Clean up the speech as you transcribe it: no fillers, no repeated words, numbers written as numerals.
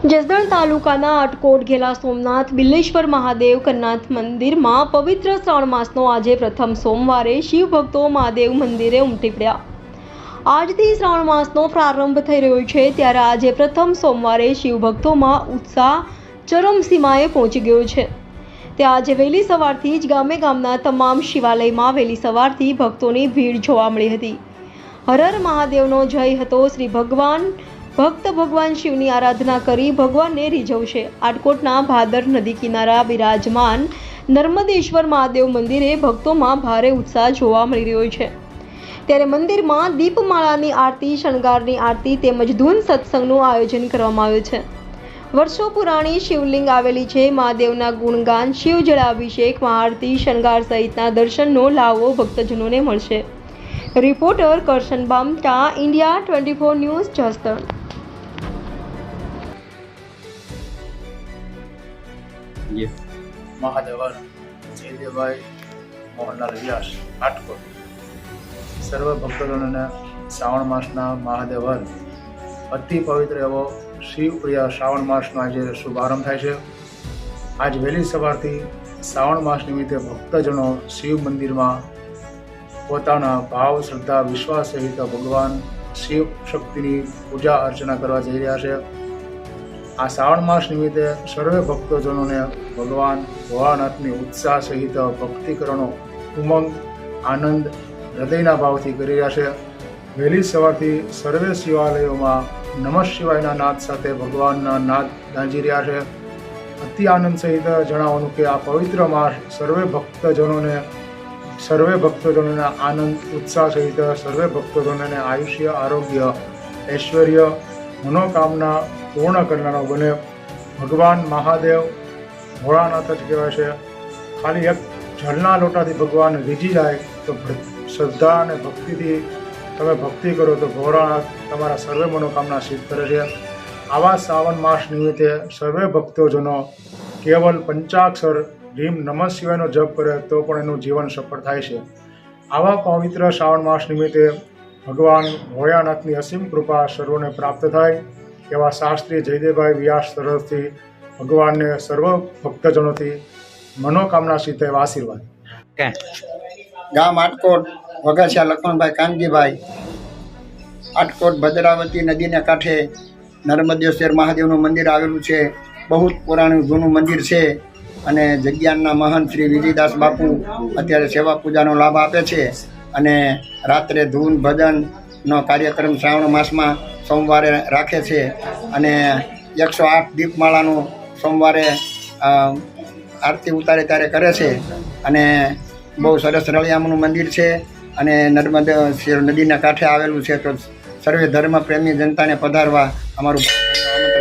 જસદણ તાલુકાના આટકોટ ઘેલા સોમનાથ બિલ્લેશ્વર મહાદેવ કન્નાથ મંદિરમાં પવિત્ર શ્રાવણ માસનો આજે પ્રથમ સોમવારે શિવ ભક્તો મહાદેવ મંદિરે ઉમટી પડ્યા। આજથી શ્રાવણ માસનો પ્રારંભ થઈ રહ્યો છે, ત્યારે આજે પ્રથમ સોમવારે શિવ ભક્તોમાં ઉત્સાહ ચરમસીમાએ પહોંચી ગયો છે। તે આજે વહેલી સવારથી જ ગામના તમામ શિવાલયમાં વહેલી સવારથી ભક્તોની ભીડ જોવા મળી હતી। હર હર મહાદેવનો જય હતો। શ્રી ભગવાન શિવની આરાધના કરી ભગવાનને રીઝવશે। આટકોટના ભાદર નદી કિનારા બિરાજમાન નર્મદેશ્વર મહાદેવ મંદિરે ભક્તોમાં ભારે ઉત્સાહ જોવા મળી રહ્યો છે। ત્યારે મંદિરમાં દીપમાળાની આરતી, શણગારની આરતી તેમજ ધૂન સત્સંગનું આયોજન કરવામાં આવ્યું છે। વર્ષો પુરાણી શિવલિંગ આવેલી છે। મહાદેવના ગુણગાન, શિવ જળાભિષેક, મહાઆરતી, શણગાર સહિતના દર્શનનો લાવો ભક્તજનોને મળશે। Reporter Karshan Bamta, India 24 news, Jasdan. महादेवर जयदेवभाई मोहनलाल व्यास आटकोट सर्व भक्तजनों ने श्रावण मासना महादेवर अति पवित्र एवो शिवप्रिय श्रावण मासनो आज शुभारंभ थाय छे। आज वहेली सवारथी श्रावण मास निमित्ते भक्तजनों शिव मंदिर में पोताना भाव, श्रद्धा, विश्वास सहित भगवान शिव शक्ति पूजा अर्चना करवा जई रह्या छे। आ श्रावण मास निमित्ते सर्वे भक्तजनों ने भगवान भोळानाथनी उत्साह सहित भक्ति करવાનો ઉમંગ, આનંદ હૃદયના ભાવથી કરી રહ્યા છે। વહેલી સવારથી સર્વે શિવાલયોમાં નમઃ શિવાયના નાદ સાથે ભગવાનના નાદ ગાંજી રહ્યા છે। અતિ આનંદ સહિત જણાવવાનું કે આ પવિત્ર માસ સર્વે ભક્તજનોને આનંદ, ઉત્સાહ સહિત સર્વે ભક્તજનોને આયુષ્ય, આરોગ્ય, ઐશ્વર્ય, મનોકામના પૂર્ણ કરનારો બને। ભગવાન મહાદેવ ભોળાનાથ જ કહેવાય છે। ખાલી એક જળના લોટાથી ભગવાન રીઝી જાય તો શ્રદ્ધા અને ભક્તિથી તમે ભક્તિ કરો તો ભોળાનાથ તમારા સર્વે મનોકામના સિદ્ધ કરે છે। આવા શ્રાવણ માસ નિમિત્તે સર્વે ભક્તોજનો કેવલ પંચાક્ષર રીમ નમઃ શિવાયનો જપ કરે તો પણ એનું જીવન સફળ થાય છે। આવા પવિત્ર શ્રાવણ માસ નિમિત્તે ભગવાન ભોળાનાથની અસીમ કૃપા સર્વોને પ્રાપ્ત થાય એવા શાસ્ત્રી જયદેવભાઈ વ્યાસ તરફથી ભગવાનને સર્વ ભક્તજનોથી મનોકામના સિદ્ધ એવા આશીર્વાદ। ગામ આટકોટ, વઘાસિયા લખમણભાઈ કાનજીભાઈ। આટકોટ ભદ્રાવતી નદીને કાંઠે નર્મદેશ્વર મહાદેવનું મંદિર આવેલું છે। બહુ પુરાણું જૂનું મંદિર છે અને જગ્યાના મહંત શ્રી વિજયદાસ બાપુ અત્યારે સેવા પૂજાનો લાભ આપે છે અને રાત્રે ધૂન ભજનનો કાર્યક્રમ શ્રાવણ માસમાં સોમવારે રાખે છે અને 108 દીપમાળાનું સોમવારે આરતી ઉતારે ત્યારે કરે છે અને બહુ સરસ રળિયામણું મંદિર છે અને નર્મદેશ્વર નદીના કાંઠે આવેલું છે। તો સર્વે ધર્મ પ્રેમી જનતાને પધારવા અમારું આમંત્રણ